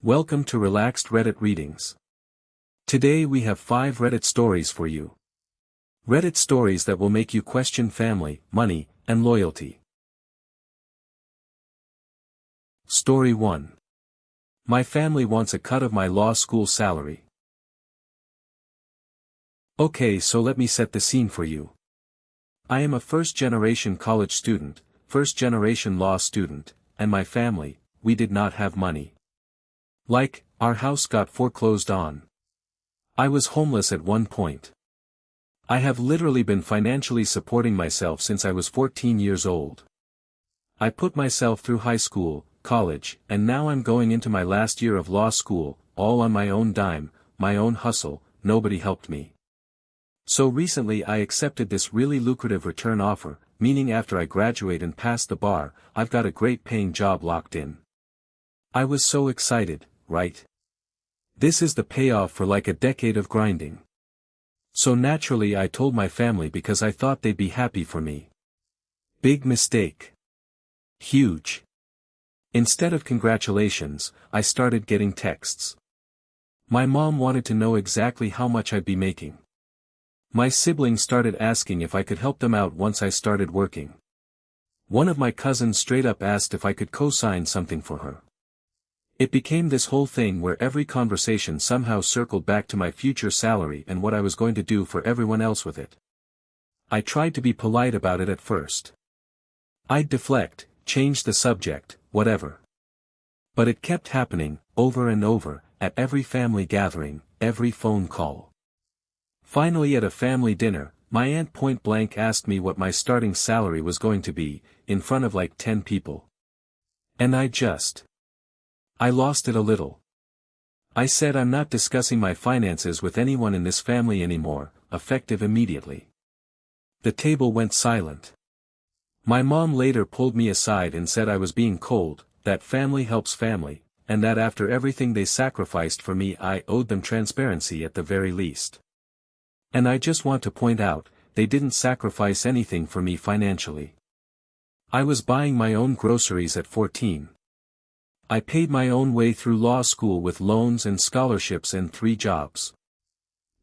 Welcome to Relaxed Reddit Readings. Today we have 5 Reddit stories for you. Reddit stories that will make you question family, money, and loyalty. Story 1. My family wants a cut of my law school salary. Okay, so let me set the scene for you. I am a first-generation college student, first-generation law student, and my family, we did not have money. Like, our house got foreclosed on. I was homeless at one point. I have literally been financially supporting myself since I was 14 years old. I put myself through high school, college, and now I'm going into my last year of law school, all on my own dime, my own hustle, nobody helped me. So recently I accepted this really lucrative return offer, meaning after I graduate and pass the bar, I've got a great paying job locked in. I was so excited, right? This is the payoff for like a decade of grinding. So naturally I told my family because I thought they'd be happy for me. Big mistake. Huge. Instead of congratulations, I started getting texts. My mom wanted to know exactly how much I'd be making. My siblings started asking if I could help them out once I started working. One of my cousins straight up asked if I could co-sign something for her. It became this whole thing where every conversation somehow circled back to my future salary and what I was going to do for everyone else with it. I tried to be polite about it at first. I'd deflect, change the subject, whatever. But it kept happening, over and over, at every family gathering, every phone call. Finally at a family dinner, my aunt point blank asked me what my starting salary was going to be, in front of like 10 people. And I lost it a little. I said I'm not discussing my finances with anyone in this family anymore, effective immediately. The table went silent. My mom later pulled me aside and said I was being cold, that family helps family, and that after everything they sacrificed for me I owed them transparency at the very least. And I just want to point out, they didn't sacrifice anything for me financially. I was buying my own groceries at 14. I paid my own way through law school with loans and scholarships and 3 jobs.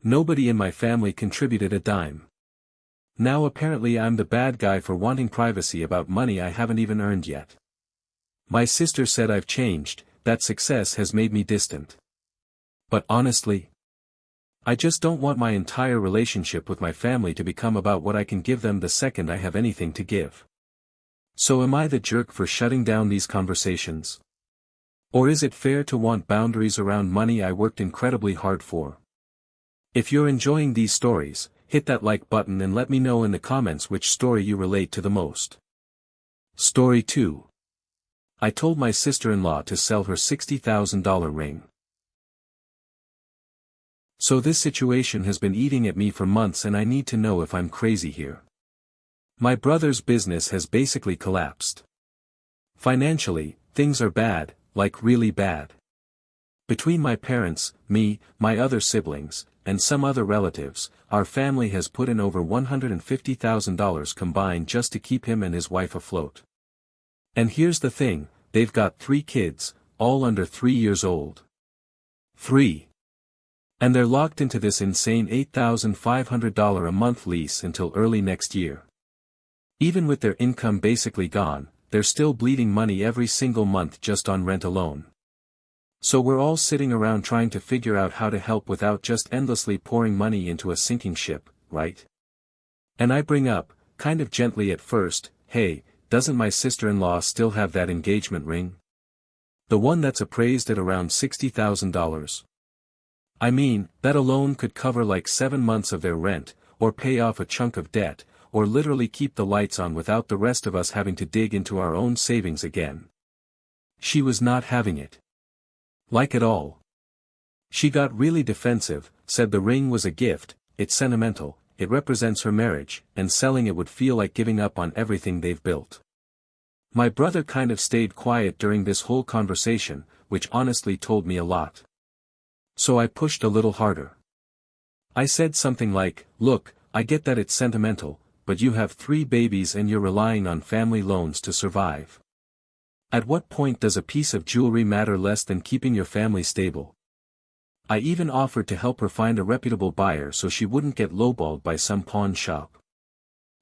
Nobody in my family contributed a dime. Now apparently I'm the bad guy for wanting privacy about money I haven't even earned yet. My sister said I've changed, that success has made me distant. But honestly, I just don't want my entire relationship with my family to become about what I can give them the second I have anything to give. So am I the jerk for shutting down these conversations? Or is it fair to want boundaries around money I worked incredibly hard for? If you're enjoying these stories, hit that like button and let me know in the comments which story you relate to the most. Story 2. I told my sister-in-law to sell her $60,000 ring. So this situation has been eating at me for months and I need to know if I'm crazy here. My brother's business has basically collapsed. Financially, things are bad, like really bad. Between my parents, me, my other siblings, and some other relatives, our family has put in over $150,000 combined just to keep him and his wife afloat. And here's the thing, they've got 3 kids, all under 3 years old. 3. And they're locked into this insane $8,500 a month lease until early next year. Even with their income basically gone, they're still bleeding money every single month just on rent alone. So we're all sitting around trying to figure out how to help without just endlessly pouring money into a sinking ship, right? And I bring up, kind of gently at first, hey, doesn't my sister-in-law still have that engagement ring? The one that's appraised at around $60,000. I mean, that alone could cover like 7 months of their rent, or pay off a chunk of debt, or literally keep the lights on without the rest of us having to dig into our own savings again. She was not having it. Like at all. She got really defensive, said the ring was a gift, it's sentimental, it represents her marriage, and selling it would feel like giving up on everything they've built. My brother kind of stayed quiet during this whole conversation, which honestly told me a lot. So I pushed a little harder. I said something like, look, I get that it's sentimental, but you have 3 babies and you're relying on family loans to survive. At what point does a piece of jewelry matter less than keeping your family stable? I even offered to help her find a reputable buyer so she wouldn't get lowballed by some pawn shop.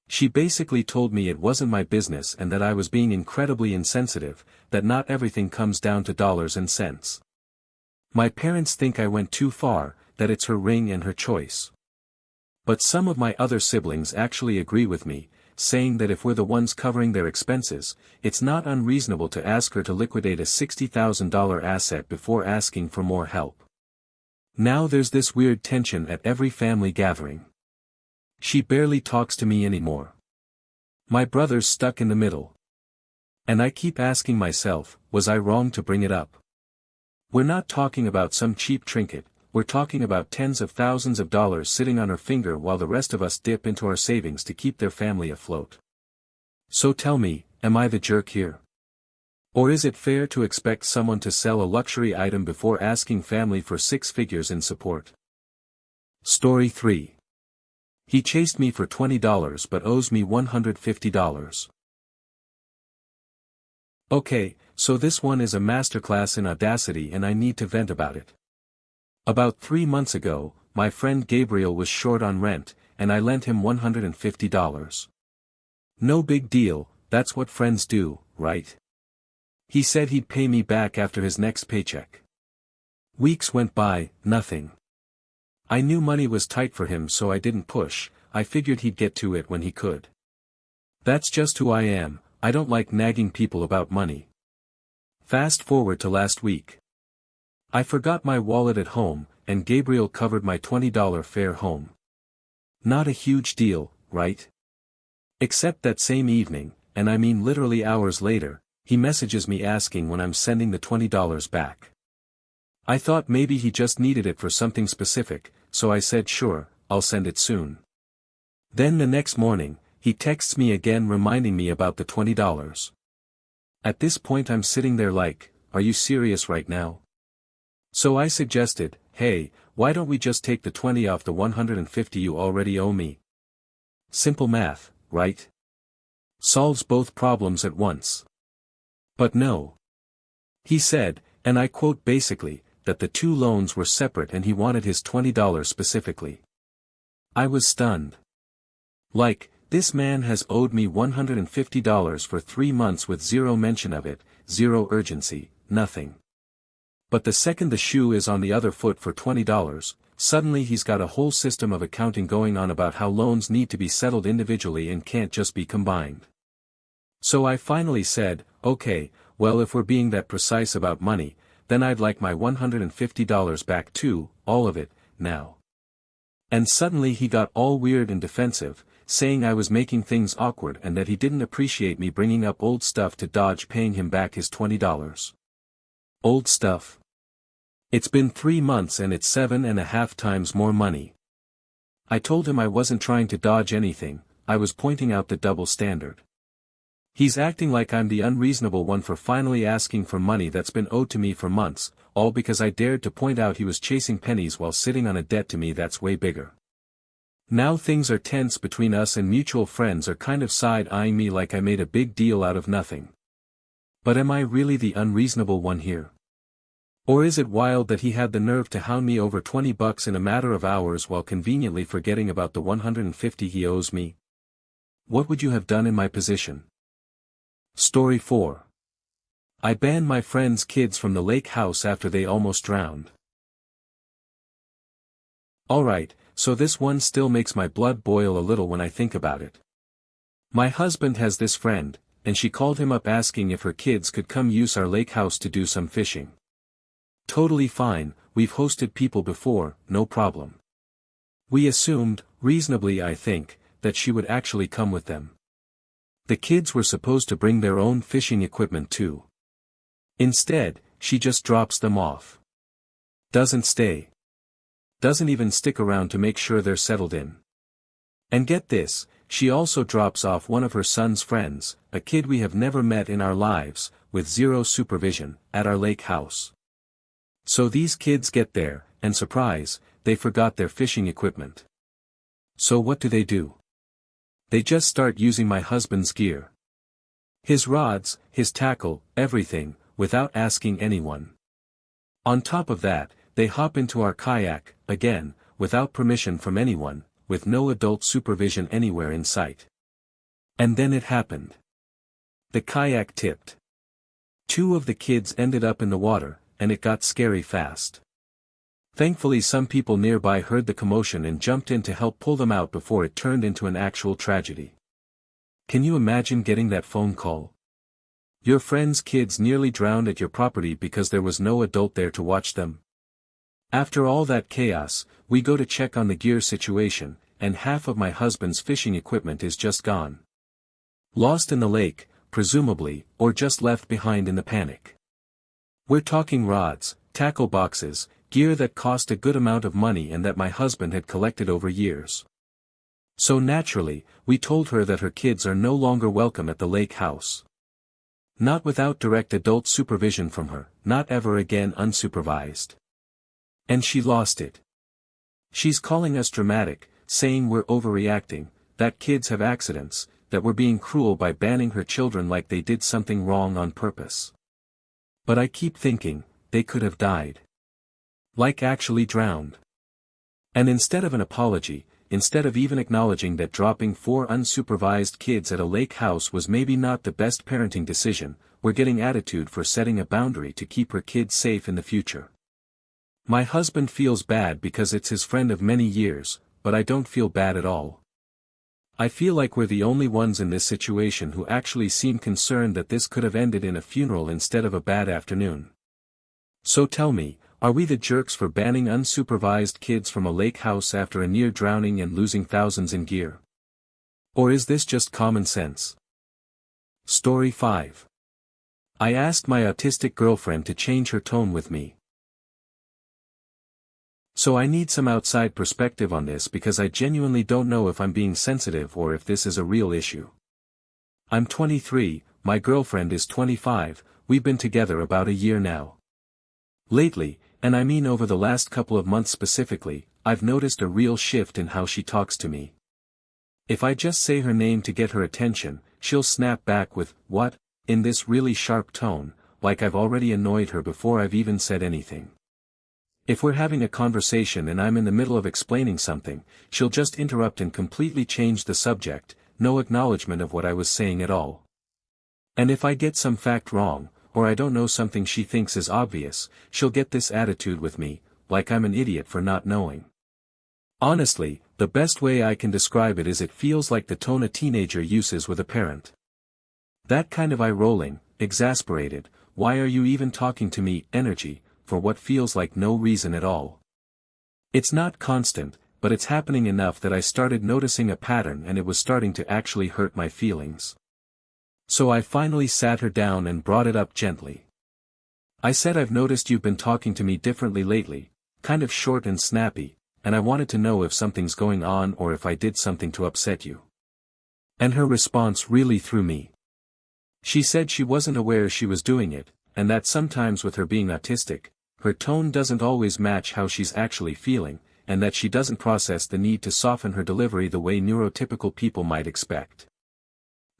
She basically told me it wasn't my business and that I was being incredibly insensitive, that not everything comes down to dollars and cents. My parents think I went too far, that it's her ring and her choice. But some of my other siblings actually agree with me, saying that if we're the ones covering their expenses, it's not unreasonable to ask her to liquidate a $60,000 asset before asking for more help. Now there's this weird tension at every family gathering. She barely talks to me anymore. My brother's stuck in the middle. And I keep asking myself, was I wrong to bring it up? We're not talking about some cheap trinket, we're talking about tens of thousands of dollars sitting on her finger while the rest of us dip into our savings to keep their family afloat. So tell me, am I the jerk here? Or is it fair to expect someone to sell a luxury item before asking family for six figures in support? Story 3. He chased me for $20 but owes me $150. Okay, so this one is a masterclass in audacity and I need to vent about it. About 3 months ago, my friend Gabriel was short on rent, and I lent him $150. No big deal, that's what friends do, right? He said he'd pay me back after his next paycheck. Weeks went by, nothing. I knew money was tight for him so I didn't push, I figured he'd get to it when he could. That's just who I am, I don't like nagging people about money. Fast forward to last week. I forgot my wallet at home, and Gabriel covered my $20 fare home. Not a huge deal, right? Except that same evening, and I mean literally hours later, he messages me asking when I'm sending the $20 back. I thought maybe he just needed it for something specific, so I said sure, I'll send it soon. Then the next morning, he texts me again reminding me about the $20. At this point I'm sitting there like, are you serious right now? So I suggested, hey, why don't we just take the 20 off the 150 you already owe me? Simple math, right? Solves both problems at once. But no. He said, and I quote basically, that the two loans were separate and he wanted his $20 specifically. I was stunned. Like, this man has owed me $150 for 3 months with zero mention of it, zero urgency, nothing. But the second the shoe is on the other foot for $20, suddenly he's got a whole system of accounting going on about how loans need to be settled individually and can't just be combined. So I finally said, okay, well if we're being that precise about money, then I'd like my $150 back too, all of it, now. And suddenly he got all weird and defensive, saying I was making things awkward and that he didn't appreciate me bringing up old stuff to dodge paying him back his $20. Old stuff? It's been 3 months and it's 7.5 times more money. I told him I wasn't trying to dodge anything, I was pointing out the double standard. He's acting like I'm the unreasonable one for finally asking for money that's been owed to me for months, all because I dared to point out he was chasing pennies while sitting on a debt to me that's way bigger. Now things are tense between us and mutual friends are kind of side-eyeing me like I made a big deal out of nothing. But am I really the unreasonable one here? Or is it wild that he had the nerve to hound me over $20 in a matter of hours while conveniently forgetting about the $150 he owes me? What would you have done in my position? Story 4. I banned my friend's kids from the lake house after they almost drowned. Alright, so this one still makes my blood boil a little when I think about it. My husband has this friend, and she called him up asking if her kids could come use our lake house to do some fishing. Totally fine, we've hosted people before, no problem. We assumed, reasonably I think, that she would actually come with them. The kids were supposed to bring their own fishing equipment too. Instead, she just drops them off. Doesn't stay. Doesn't even stick around to make sure they're settled in. And get this, she also drops off one of her son's friends, a kid we have never met in our lives, with zero supervision, at our lake house. So these kids get there, and surprise, they forgot their fishing equipment. So what do? They just start using my husband's gear. His rods, his tackle, everything, without asking anyone. On top of that, they hop into our kayak, again, without permission from anyone, with no adult supervision anywhere in sight. And then it happened. The kayak tipped. 2 of the kids ended up in the water, and it got scary fast. Thankfully some people nearby heard the commotion and jumped in to help pull them out before it turned into an actual tragedy. Can you imagine getting that phone call? Your friend's kids nearly drowned at your property because there was no adult there to watch them. After all that chaos, we go to check on the gear situation, and half of my husband's fishing equipment is just gone. Lost in the lake, presumably, or just left behind in the panic. We're talking rods, tackle boxes, gear that cost a good amount of money and that my husband had collected over years. So naturally, we told her that her kids are no longer welcome at the lake house. Not without direct adult supervision from her, not ever again unsupervised. And she lost it. She's calling us dramatic, saying we're overreacting, that kids have accidents, that we're being cruel by banning her children like they did something wrong on purpose. But I keep thinking, they could have died. Like actually drowned. And instead of an apology, instead of even acknowledging that dropping 4 unsupervised kids at a lake house was maybe not the best parenting decision, we're getting attitude for setting a boundary to keep her kids safe in the future. My husband feels bad because it's his friend of many years, but I don't feel bad at all. I feel like we're the only ones in this situation who actually seem concerned that this could have ended in a funeral instead of a bad afternoon. So tell me, are we the jerks for banning unsupervised kids from a lake house after a near drowning and losing thousands in gear? Or is this just common sense? Story 5. I asked my autistic girlfriend to change her tone with me. So I need some outside perspective on this because I genuinely don't know if I'm being sensitive or if this is a real issue. I'm 23, my girlfriend is 25, we've been together about a year now. Lately, and I mean over the last couple of months specifically, I've noticed a real shift in how she talks to me. If I just say her name to get her attention, she'll snap back with, "What?" in this really sharp tone, like I've already annoyed her before I've even said anything. If we're having a conversation and I'm in the middle of explaining something, she'll just interrupt and completely change the subject, no acknowledgement of what I was saying at all. And if I get some fact wrong, or I don't know something she thinks is obvious, she'll get this attitude with me, like I'm an idiot for not knowing. Honestly, the best way I can describe it is it feels like the tone a teenager uses with a parent. That kind of eye-rolling, exasperated, "Why are you even talking to me?" energy, for what feels like no reason at all. It's not constant, but it's happening enough that I started noticing a pattern and it was starting to actually hurt my feelings. So I finally sat her down and brought it up gently. I said, "I've noticed you've been talking to me differently lately, kind of short and snappy, and I wanted to know if something's going on or if I did something to upset you." And her response really threw me. She said she wasn't aware she was doing it, and that sometimes with her being autistic, her tone doesn't always match how she's actually feeling, and that she doesn't process the need to soften her delivery the way neurotypical people might expect.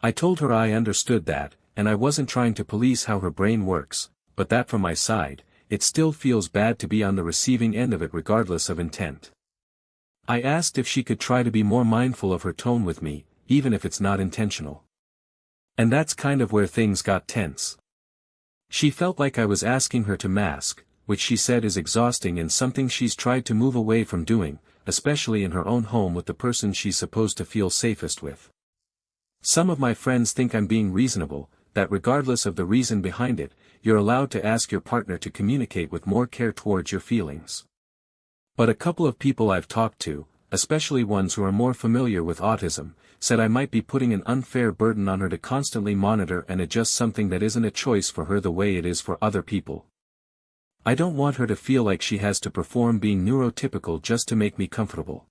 I told her I understood that, and I wasn't trying to police how her brain works, but that from my side, it still feels bad to be on the receiving end of it regardless of intent. I asked if she could try to be more mindful of her tone with me, even if it's not intentional. And that's kind of where things got tense. She felt like I was asking her to mask, which she said is exhausting and something she's tried to move away from doing, especially in her own home with the person she's supposed to feel safest with. Some of my friends think I'm being reasonable, that regardless of the reason behind it, you're allowed to ask your partner to communicate with more care towards your feelings. But a couple of people I've talked to, especially ones who are more familiar with autism, said I might be putting an unfair burden on her to constantly monitor and adjust something that isn't a choice for her the way it is for other people. I don't want her to feel like she has to perform being neurotypical just to make me comfortable.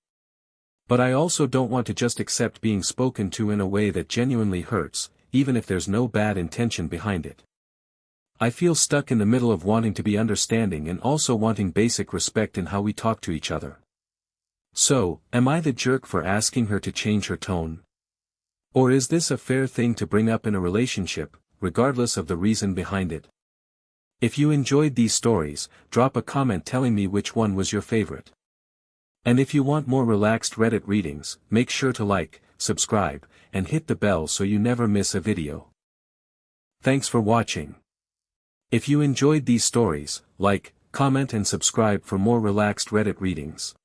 But I also don't want to just accept being spoken to in a way that genuinely hurts, even if there's no bad intention behind it. I feel stuck in the middle of wanting to be understanding and also wanting basic respect in how we talk to each other. So, am I the jerk for asking her to change her tone? Or is this a fair thing to bring up in a relationship, regardless of the reason behind it? If you enjoyed these stories, drop a comment telling me which one was your favorite. And if you want more relaxed Reddit readings, make sure to like, subscribe, and hit the bell so you never miss a video. Thanks for watching. If you enjoyed these stories, like, comment and subscribe for more relaxed Reddit readings.